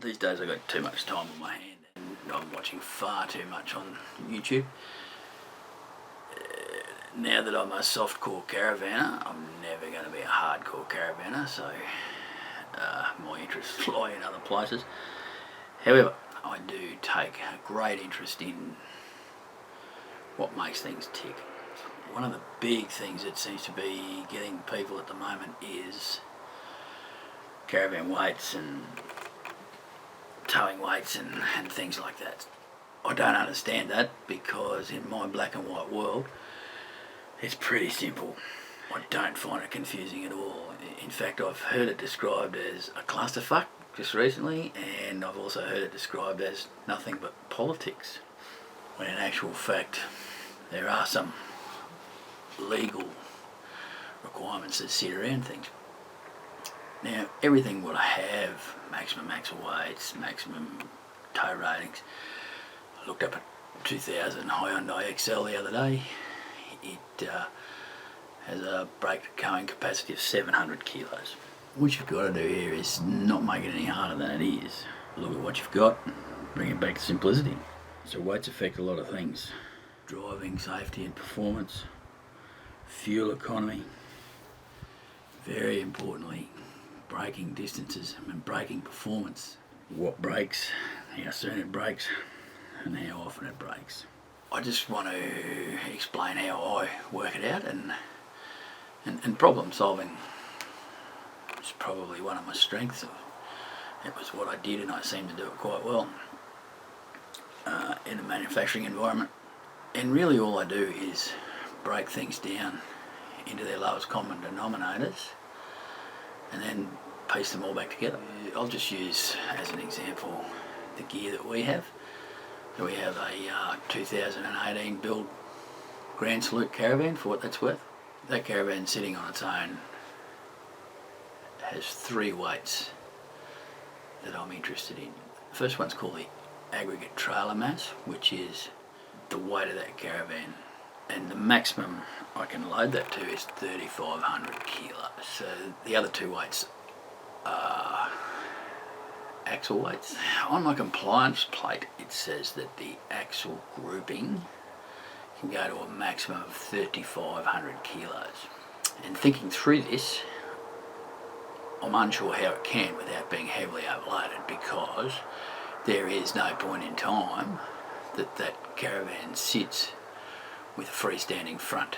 These days I've got too much time on my hand and I'm watching far too much on YouTube. Now that I'm a softcore caravanner, I'm never going to be a hardcore caravanner, so my interests lie in other places. However, I do take a great interest in what makes things tick. One of the big things that seems to be getting people at the moment is caravan weights and towing weights and things like that. I don't understand that, because in my black and white world it's pretty simple. I don't find it confusing at all. In fact, I've heard it described as a clusterfuck just recently, and I've also heard it described as nothing but politics, when in actual fact there are some legal requirements that sit around things. Now, everything will have maximum axle weights, maximum tow ratings. I looked up a 2000 Hyundai XL the other day. It has a brake towing capacity of 700 kilos. What you've got to do here is not make it any harder than it is. Look at what you've got, bring it back to simplicity. So weights affect a lot of things: driving safety and performance, fuel economy, very importantly, braking distances and braking performance. What brakes, how soon it brakes, and how often it brakes. I just want to explain how I work it out, and problem solving is probably one of my strengths. It was what I did, and I seem to do it quite well in a manufacturing environment. And really all I do is break things down into their lowest common denominators and then piece them all back together. I'll just use as an example the gear that we have. So we have a 2018 build Grand Salute Caravan, for what that's worth. That caravan, sitting on its own, has 3 weights that I'm interested in. The first one's called the aggregate trailer mass, which is the weight of that caravan, and the maximum I can load that to is 3,500 kilos. So the other 2 weights are axle weights. On my compliance plate it says that the axle grouping can go to a maximum of 3,500 kilos. And thinking through this, I'm unsure how it can without being heavily overloaded, because there is no point in time that that caravan sits with a freestanding front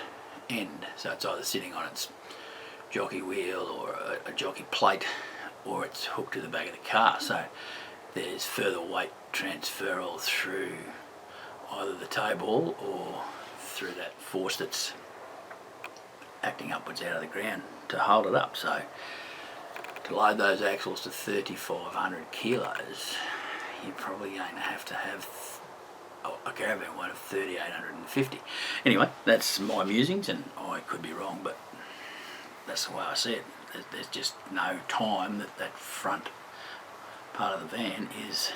end. So it's either sitting on its jockey wheel or a jockey plate, or it's hooked to the back of the car. So there's further weight transferal through either the tow ball or through that force that's acting upwards out of the ground to hold it up. So to load those axles to 3,500 kilos, you're probably going to have a caravan weight of 3,850. Anyway, that's my musings, and I could be wrong, but that's the way I see it. There's just no time that front part of the van is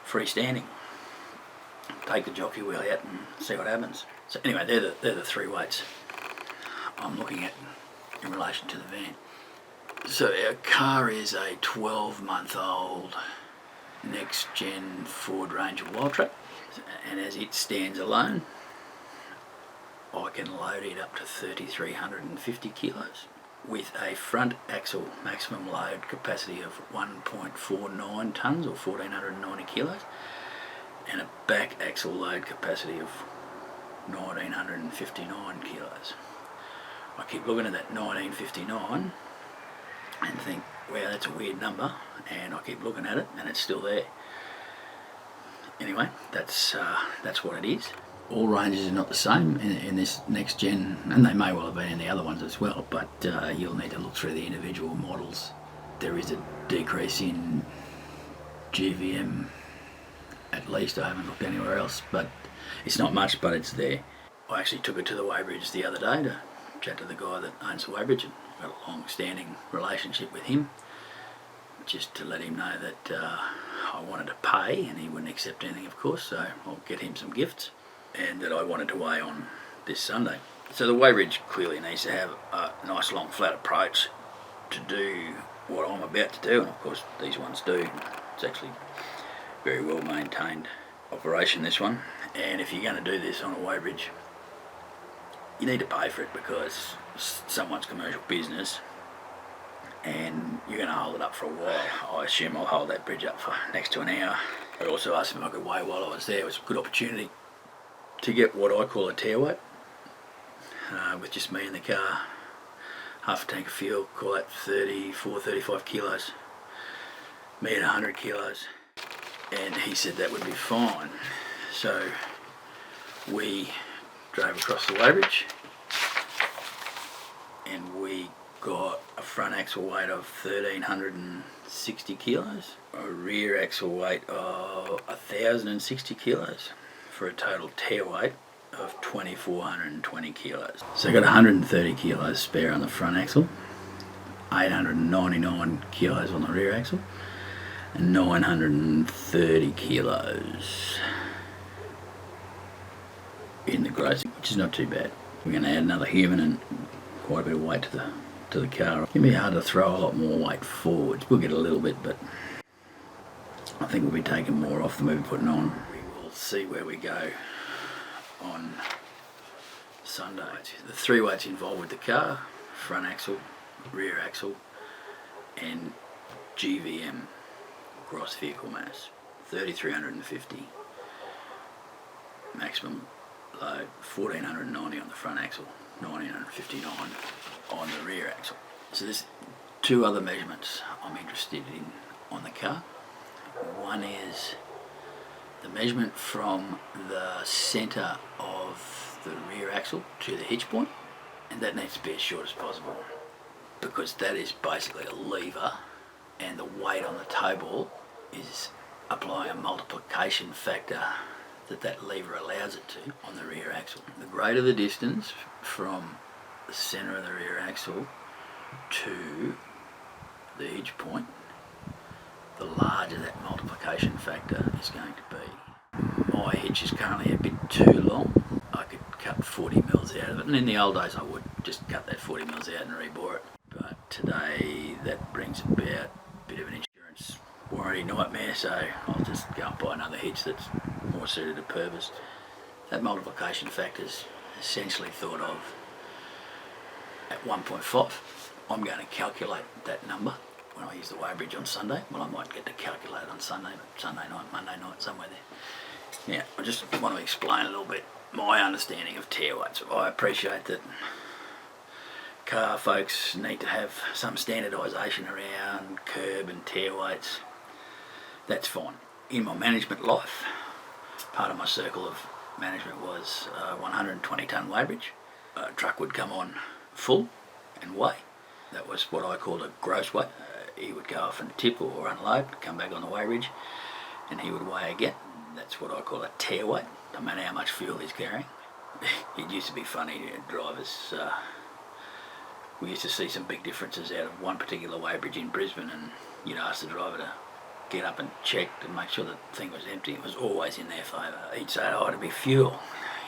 freestanding. Take the jockey wheel out and see what happens. So anyway, they're the 3 weights I'm looking at in relation to the van. So our car is a 12-month-old next gen Ford Ranger Wildtrak, and as it stands alone, I can load it up to 3,350 kilos with a front axle maximum load capacity of 1.49 tonnes or 1,490 kilos, and a back axle load capacity of 1,959 kilos. I keep looking at that 1959 and think, wow, that's a weird number, and I keep looking at it and it's still there. Anyway, that's what it is. All ranges are not the same in this next gen, and they may well have been in the other ones as well, but you'll need to look through the individual models. There is a decrease in GVM, at least. I haven't looked anywhere else, but it's not much, but it's there. I actually took it to the weighbridge the other day to chat to the guy that owns the weighbridge, and got a long-standing relationship with him, just to let him know that I wanted to pay, and he wouldn't accept anything, of course, so I'll get him some gifts, and that I wanted to weigh on this Sunday. So the weighbridge clearly needs to have a nice long flat approach to do what I'm about to do, and of course these ones do. It's actually very well maintained operation, this one. And if you're going to do this on a weighbridge, you need to pay for it because it's someone's commercial business and you're going to hold it up for a while. I assume I'll hold that bridge up for next to an hour. I also asked him if I could weigh while I was there. It was a good opportunity to get what I call a tear weight with just me in the car. Half a tank of fuel, call that 34, 35 kilos. Me at 100 kilos. And he said that would be fine. So we drove across the weighbridge and we got a front axle weight of 1,360 kilos, a rear axle weight of 1,060 kilos, for a total tear weight of 2,420 kilos. So I got 130 kilos spare on the front axle, 899 kilos on the rear axle, and 930 kilos in the gross, which is not too bad. We're going to add another human and quite a bit of weight to the car. It's going to be hard to throw a lot more weight forwards. We'll get a little bit, but I think we'll be taking more off than we'll be putting on. We will see where we go on Sunday. The 3 weights involved with the car: front axle, rear axle, and GVM, gross vehicle mass, 3,350. Maximum load 1,490 on the front axle, 1,959 on the rear axle. So there's 2 other measurements I'm interested in on the car. One is the measurement from the centre of the rear axle to the hitch point, and that needs to be as short as possible because that is basically a lever and the weight on the toe ball is applying a multiplication factor that lever allows it to on the rear axle. The greater the distance from the centre of the rear axle to the hitch point, the larger that multiplication factor is going to be. My hitch is currently a bit too long. I could cut 40 mils out of it, and in the old days I would just cut that 40 mils out and rebore it. But today that brings about a bit of an insurance warranty nightmare, so I'll just go and buy another hitch that's more suited to purpose. That multiplication factor is essentially thought of at 1.5. I'm going to calculate that number when I use the weighbridge on Sunday. Well, I might get to calculate on Sunday, but Sunday night, Monday night, somewhere there. Now, I just want to explain a little bit my understanding of tear weights. I appreciate that car folks need to have some standardisation around curb and tear weights. That's fine. In my management life, part of my circle of management was a 120 tonne weighbridge. A truck would come on full and weigh. That was what I called a gross weight. He would go off and tip or unload, come back on the weighbridge, and he would weigh again. That's what I call a tear weight, no matter how much fuel he's carrying. It used to be funny, drivers. We used to see some big differences out of one particular weighbridge in Brisbane, and you'd ask the driver to get up and check to make sure the thing was empty. It was always in their favour. He'd say, oh, it'll be fuel.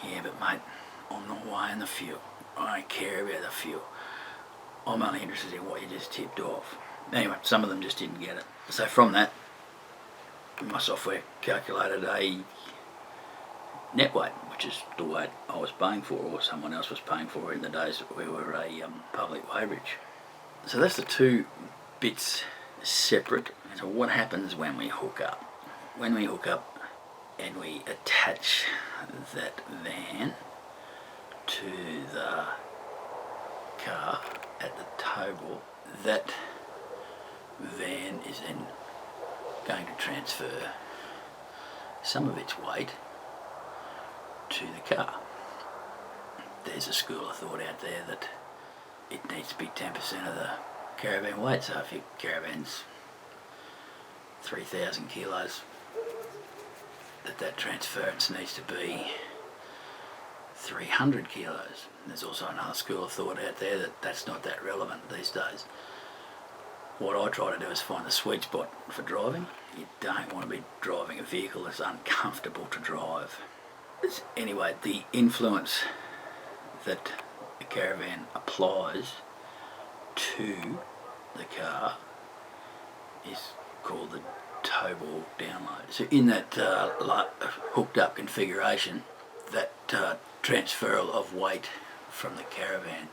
Yeah, but mate, I'm not weighing the fuel. I don't care about the fuel. I'm only interested in what you just tipped off. Anyway, some of them just didn't get it. So from that, my software calculated a net weight, which is the weight I was paying for or someone else was paying for in the days that we were a public weighbridge. So that's the 2 bits separate. So what happens when we hook up? When we hook up and we attach that van to the car at the toe ball, that van is then going to transfer some of its weight to the car. There's a school of thought out there that it needs to be 10% of the caravan weight. So if your caravan's 3,000 kilos, that transference needs to be 300 kilos. There's also another school of thought out there that that's not that relevant these days. What I try to do is find the sweet spot for driving. You don't want to be driving a vehicle that's uncomfortable to drive. Anyway, the influence that the caravan applies to the car is called the tow ball download. So in that hooked up configuration, that transfer of weight from the Caravan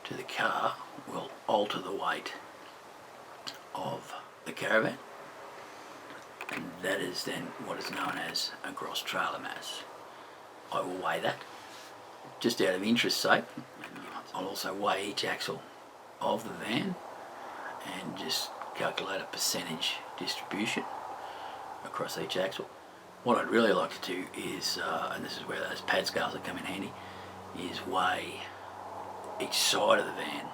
to the car will alter the weight of the Caravan, and that is then what is known as a gross trailer mass. I will weigh that just out of interest's sake. I'll also weigh each axle of the van and just calculate a percentage distribution across each axle. What I'd really like to do is, and this is where those pad scales that come in handy, is weigh each side of the van,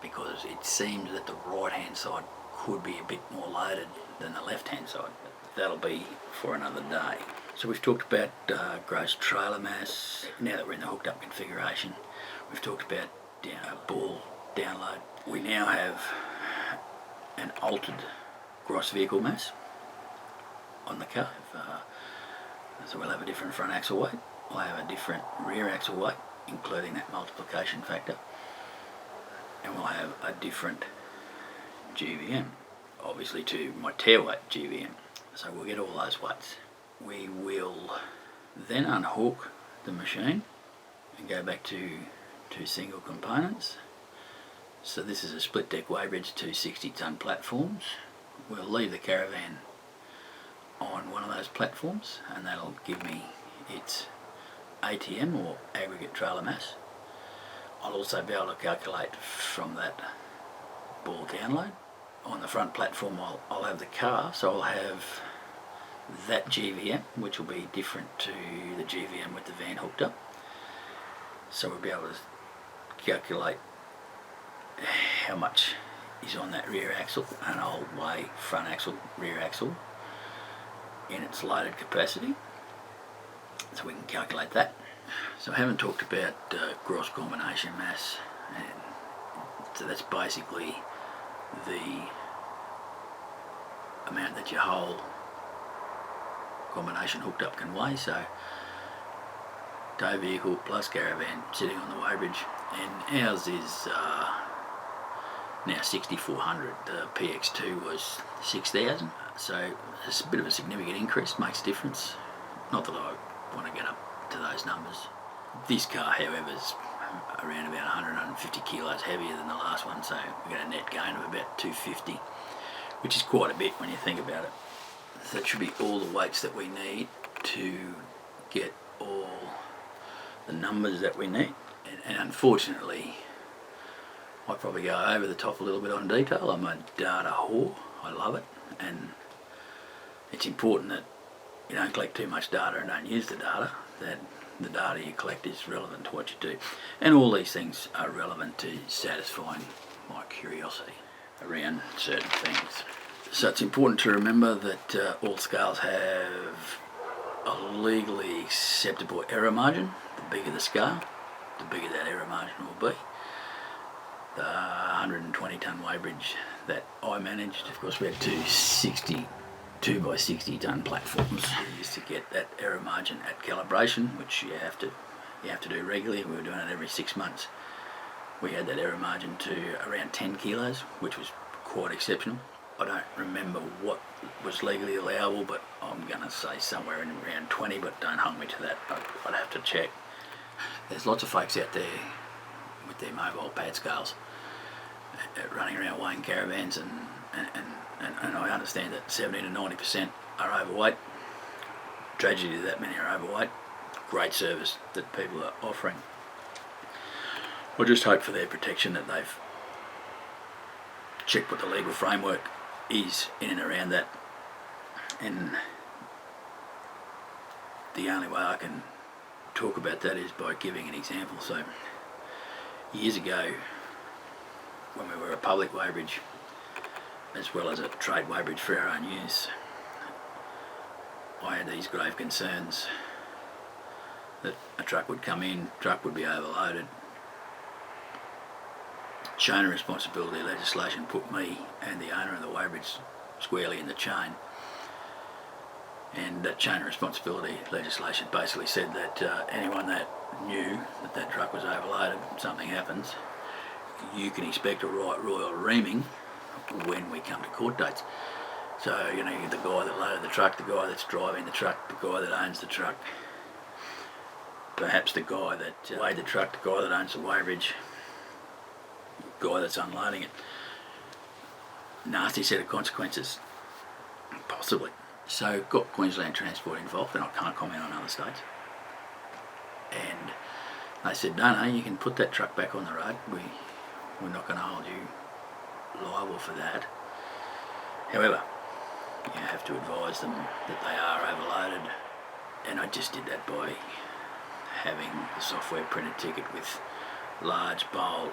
because it seems that the right hand side could be a bit more loaded than the left hand side. That'll be for another day. So we've talked about gross trailer mass. Now that we're in the hooked up configuration, we've talked about ball download. We now have an altered gross vehicle mass on the car. So we'll have a different front axle weight, we'll have a different rear axle weight, including that multiplication factor, and we'll have a different GVM, obviously to my tare weight GVM. So we'll get all those weights. We will then unhook the machine and go back to two single components. So this is a split deck weighbridge, 2 60-tonne platforms. We'll leave the Caravan on one of those platforms, and that'll give me its ATM, or aggregate trailer mass. I'll also be able to calculate from that ball download. On the front platform I'll have the car, so I'll have that GVM, which will be different to the GVM with the van hooked up. So we'll be able to calculate how much is on that rear axle, and I'll weigh front axle, rear axle in its loaded capacity, so we can calculate that. So I haven't talked about gross combination mass, and so that's basically the amount that your whole combination hooked up can weigh. So tow vehicle plus Caravan sitting on the weighbridge, and ours is now 6,400. The PX2 was 6,000, so it's a bit of a significant increase, makes a difference. Not that I want to get up to those numbers. This car, however, is around about 150 kilos heavier than the last one, so we get a net gain of about 250, which is quite a bit when you think about it. So that should be all the weights that we need to get all the numbers that we need. And unfortunately, I probably go over the top a little bit on detail. I'm a data whore. I love it, and it's important that you don't collect too much data and don't use the data, that the data you collect is relevant to what you do. And all these things are relevant to satisfying my curiosity around certain things. So it's important to remember that all scales have a legally acceptable error margin. The bigger the scale, the bigger that error margin will be. The 120 tonne weighbridge that I managed, of course we had two by 60 tonne platforms. We used to get that error margin at calibration, which you have to do regularly. We were doing it every 6 months. We had that error margin to around 10 kilos, which was quite exceptional. I don't remember what was legally allowable, but I'm going to say somewhere in around 20, but don't hold me to that. I'd have to check. There's lots of folks out there with their mobile pad scales running around weighing Caravans, and I understand that 70 to 90% are overweight. Tragedy that many are overweight. Great service that people are offering. I just hope for their protection that they've checked what the legal framework is in and around that, and the only way I can talk about that is by giving an example. So years ago, when we were a public weighbridge as well as a trade weighbridge for our own use, I had these grave concerns that a truck would come in, truck would be overloaded. Chain of responsibility legislation put me and the owner of the weighbridge squarely in the chain, and that chain of responsibility legislation basically said that anyone that knew that that truck was overloaded, something happens, you can expect a right royal reaming when we come to court dates. So, you know, the guy that loaded the truck, the guy that's driving the truck, the guy that owns the truck, perhaps the guy that weighed the truck, the guy that owns the weighbridge, the guy that's unloading it. Nasty set of consequences, possibly. So got Queensland Transport involved, and I can't comment on other states. And they said, no, you can put that truck back on the road. We're not going to hold you liable for that. However, you have to advise them that they are overloaded. And I just did that by having the software printed ticket with large, bold,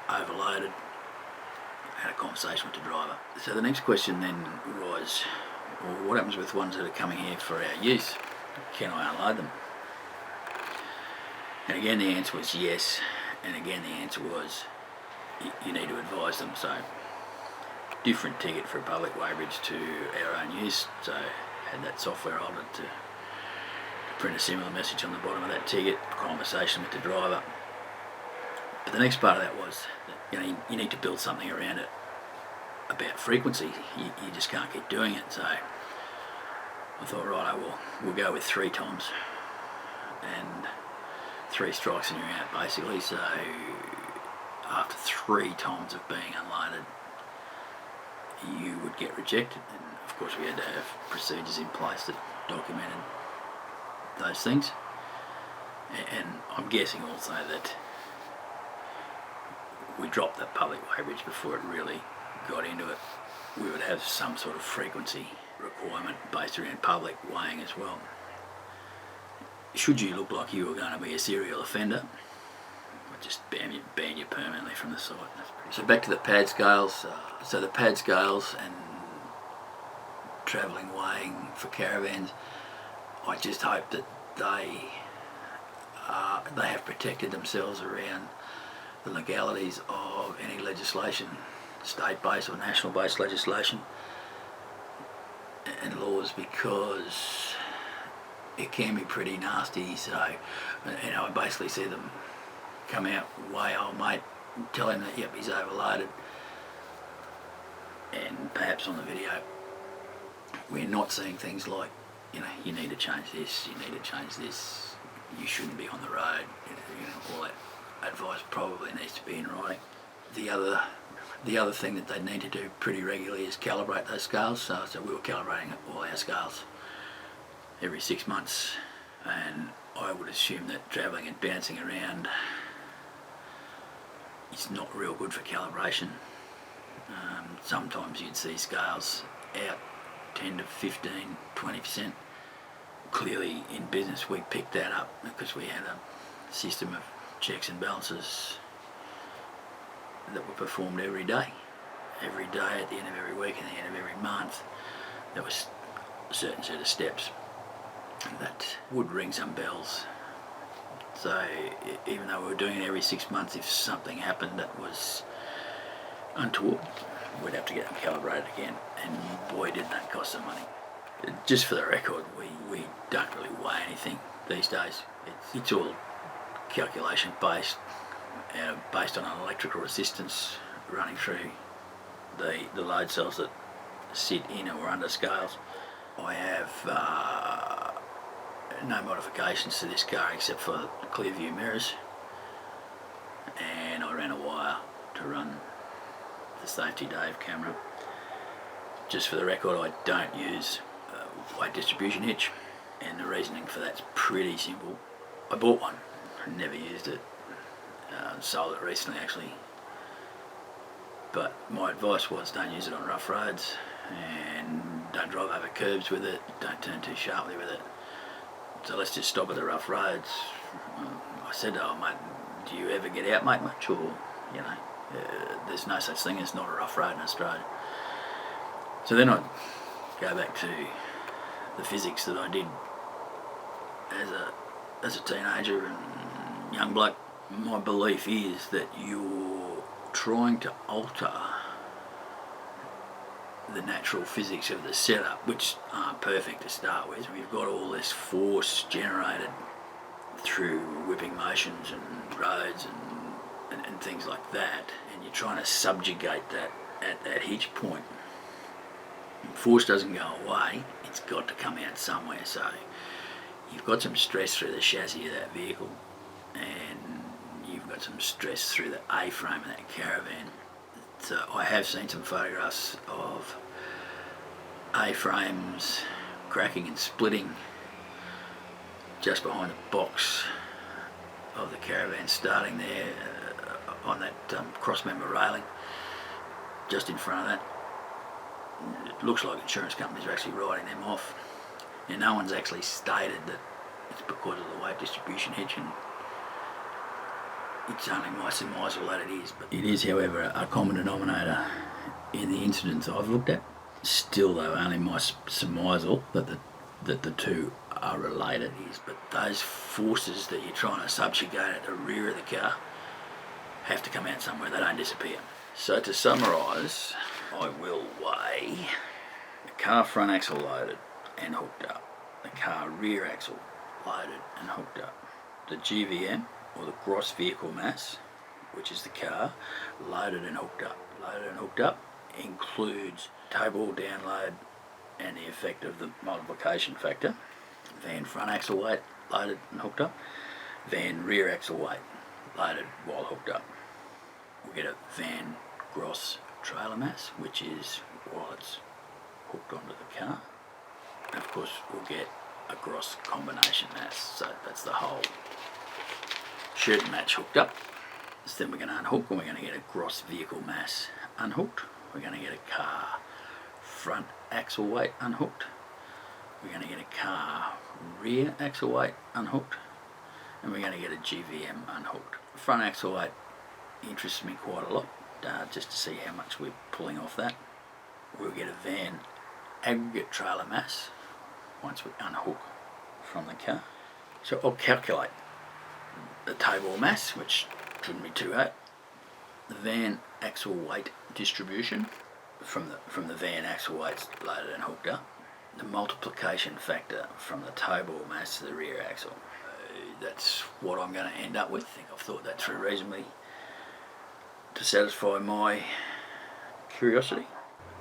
overloaded. I had a conversation with the driver. So the next question then was, well, what happens with ones that are coming here for our use? Can I unload them? And again the answer was yes, and again the answer was you need to advise them. So different ticket for a public weighbridge to our own use. So had that software altered to print a similar message on the bottom of that ticket, conversation with the driver. But the next part of that was that, you need to build something around it about frequency. You just can't keep doing it. So I thought, right, we'll go with 3 times, and 3 strikes and you're out basically. So after 3 times of being unloaded, you would get rejected. And of course we had to have procedures in place that documented those things. And I'm guessing also that we dropped that public weighbridge before it really got into it. We would have some sort of frequency requirement based around public weighing as well. Should you look like you were going to be a serial offender, I'd just ban you permanently from the site. So back to the pad scales. So the pad scales and travelling weighing for caravans, I just hope that they have protected themselves around the legalities of any legislation, state-based or national-based legislation and laws, because it can be pretty nasty. So, I basically see them come out, weigh old mate, tell him that, yep, he's overloaded, and perhaps on the video we're not seeing things like, you need to change this, you need to change this, you shouldn't be on the road, all that advice probably needs to be in writing. The other thing that they need to do pretty regularly is calibrate those scales. So we were calibrating all our scales every 6 months, and I would assume that travelling and bouncing around is not real good for calibration. Sometimes you'd see scales out 10 to 15, 20%. Clearly in business we picked that up because we had a system of checks and balances that were performed every day at the end of every week, at the end of every month. There was a certain set of steps that would ring some bells. So even though we were doing it every 6 months, if something happened that was untoward, we'd have to get them calibrated again, and boy did that cost some money. Just for the record, we don't really weigh anything these days. It's all calculation based on an electrical resistance running through the load cells that sit in or under scales. I have no modifications to this car except for the clear view mirrors, and I ran a wire to run the Safety Dave camera. Just for the record, I don't use a weight distribution hitch, and the reasoning for that's pretty simple. I bought one, never used it, sold it recently actually, but my advice was don't use it on rough roads, and don't drive over curbs with it, don't turn too sharply with it. So let's just stop at the rough roads. I said, oh mate, do you ever get out mate much, or there's no such thing as not a rough road in Australia. So then I go back to the physics that I did as a teenager and young bloke. My belief is that you're trying to alter the natural physics of the setup, which aren't perfect to start with. We've got all this force generated through whipping motions and roads and things like that, and you're trying to subjugate that at that hitch point. Force doesn't go away, it's got to come out somewhere. So you've got some stress through the chassis of that vehicle, and you've got some stress through the A-frame of that Caravan. So I have seen some photographs of A-frames cracking and splitting just behind the box of the Caravan, starting there on that cross-member railing, just in front of that. It looks like insurance companies are actually writing them off. And no one's actually stated that it's because of the weight distribution hitch, and it's only my surmisal that it is. But it is, however, a common denominator in the incidents I've looked at. Still, though, only my surmisal that the two are related is. But those forces that you're trying to subjugate at the rear of the car have to come out somewhere. They don't disappear. So to summarise, I will weigh the car front axle loaded and hooked up, the car rear axle loaded and hooked up, the GVM, or the gross vehicle mass, which is the car, loaded and hooked up. Loaded and hooked up includes toe ball download and the effect of the multiplication factor, van front axle weight loaded and hooked up, van rear axle weight loaded while hooked up. We'll get a van gross trailer mass, which is while it's hooked onto the car. And of course we'll get a gross combination mass, so that's the whole shirt and match hooked up. So then we're going to unhook and we're going to get a gross vehicle mass unhooked. We're going to get a car front axle weight unhooked. We're going to get a car rear axle weight unhooked. And we're going to get a GVM unhooked. Front axle weight interests me quite a lot, just to see how much we're pulling off that. We'll get a van aggregate trailer mass once we unhook from the car. So I'll calculate the toe ball mass, which shouldn't be too hard. The van axle weight distribution from the van axle weights loaded and hooked up. The multiplication factor from the toe ball mass to the rear axle. That's what I'm going to end up with. I think I've thought that through reasonably to satisfy my curiosity.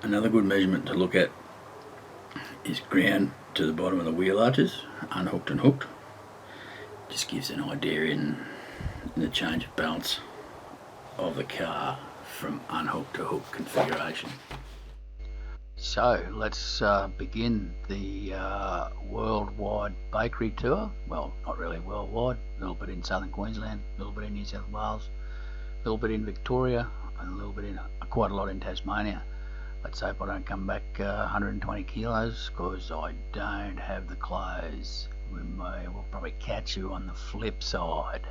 Another good measurement to look at is ground to the bottom of the wheel arches, unhooked and hooked. Just gives an idea in the change of balance of the car from unhooked to hooked configuration. So let's begin the worldwide bakery tour. Well, not really worldwide, a little bit in southern Queensland, a little bit in New South Wales, a little bit in Victoria, and a little bit in quite a lot in Tasmania. Let's hope I don't come back 120 kilos, because I don't have the clothes. We'll probably catch you on the flip side.